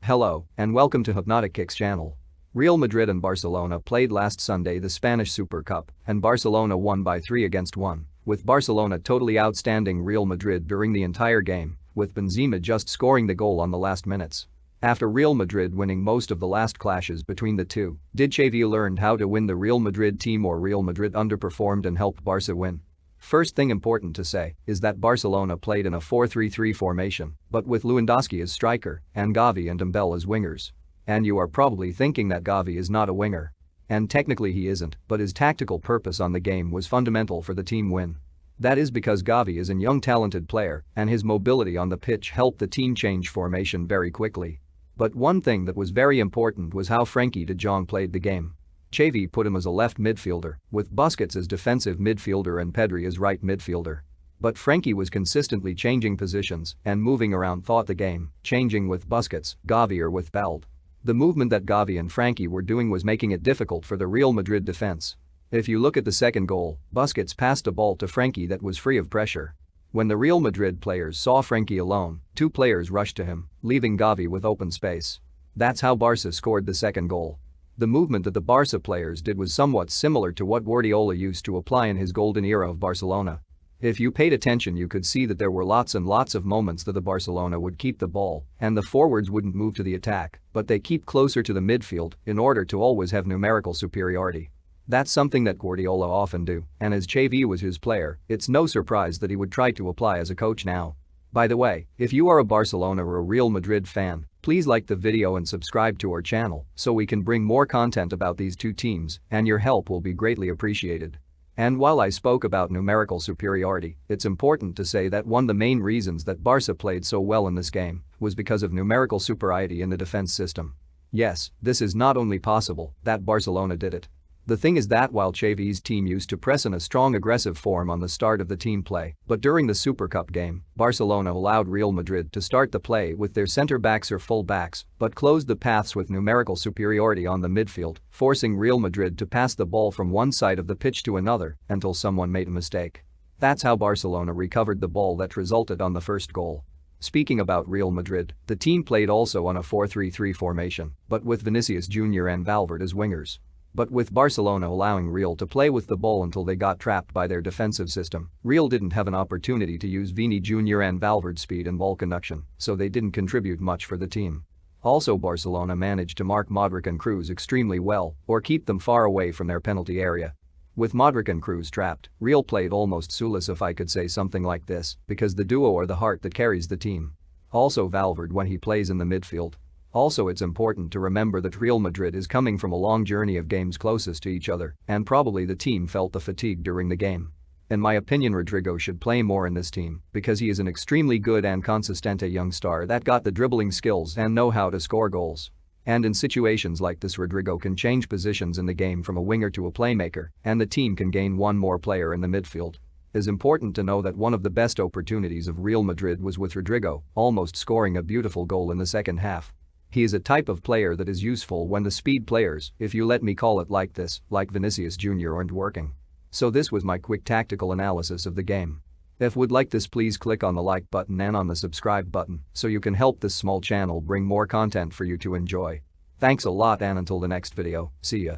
Hello, and welcome to Hypnotic Kicks channel. Real Madrid and Barcelona played last Sunday the Spanish Super Cup, and Barcelona won by 3-1, with Barcelona totally outstanding Real Madrid during the entire game, with Benzema just scoring the goal on the last minutes. After Real Madrid winning most of the last clashes between the two, did Xavi learn how to win the Real Madrid team, or Real Madrid underperformed and helped Barca win? First thing important to say is that Barcelona played in a 4-3-3 formation, but with Lewandowski as striker and Xavi and Dembele as wingers. And you are probably thinking that Xavi is not a winger. And technically he isn't, but his tactical purpose on the game was fundamental for the team win. That is because Xavi is a young talented player and his mobility on the pitch helped the team change formation very quickly. But one thing that was very important was how Frenkie de Jong played the game. Xavi put him as a left midfielder, with Busquets as defensive midfielder and Pedri as right midfielder. But Frenkie was consistently changing positions and moving around throughout the game, changing with Busquets, Xavi or with Valde. The movement that Xavi and Frenkie were doing was making it difficult for the Real Madrid defense. If you look at the second goal, Busquets passed a ball to Frenkie that was free of pressure. When the Real Madrid players saw Frenkie alone, two players rushed to him, leaving Xavi with open space. That's how Barca scored the second goal. The movement that the Barca players did was somewhat similar to what Guardiola used to apply in his golden era of Barcelona. If you paid attention, you could see that there were lots and lots of moments that the Barcelona would keep the ball and the forwards wouldn't move to the attack, but they keep closer to the midfield in order to always have numerical superiority. That's something that Guardiola often do, and as Xavi was his player, it's no surprise that he would try to apply as a coach now. By the way, if you are a Barcelona or a Real Madrid fan, please like the video and subscribe to our channel so we can bring more content about these two teams, and your help will be greatly appreciated. And while I spoke about numerical superiority, it's important to say that one of the main reasons that Barca played so well in this game was because of numerical superiority in the defense system. Yes, this is not only possible that Barcelona did it. The thing is that while Xavi's team used to press in a strong aggressive form on the start of the team play, but during the Super Cup game, Barcelona allowed Real Madrid to start the play with their center-backs or full-backs, but closed the paths with numerical superiority on the midfield, forcing Real Madrid to pass the ball from one side of the pitch to another until someone made a mistake. That's how Barcelona recovered the ball that resulted on the first goal. Speaking about Real Madrid, the team played also on a 4-3-3 formation, but with Vinicius Jr. and Valverde as wingers. But with Barcelona allowing Real to play with the ball until they got trapped by their defensive system, Real didn't have an opportunity to use Vini Jr. and Valverde's speed and ball conduction, so they didn't contribute much for the team. Also, Barcelona managed to mark Modric and Kroos extremely well or keep them far away from their penalty area. With Modric and Kroos trapped, Real played almost soulless, if I could say something like this, because the duo are the heart that carries the team. Also Valverde when he plays in the midfield. Also, it's important to remember that Real Madrid is coming from a long journey of games closest to each other, and probably the team felt the fatigue during the game. In my opinion, Rodrygo should play more in this team because he is an extremely good and consistent young star that got the dribbling skills and know how to score goals. And in situations like this, Rodrygo can change positions in the game from a winger to a playmaker, and the team can gain one more player in the midfield. It's important to know that one of the best opportunities of Real Madrid was with Rodrygo, almost scoring a beautiful goal in the second half. He is a type of player that is useful when the speed players, if you let me call it like this, like Vinicius Jr. aren't working. So this was my quick tactical analysis of the game. If would like this, please click on the like button and on the subscribe button so you can help this small channel bring more content for you to enjoy. Thanks a lot, and until the next video, see ya.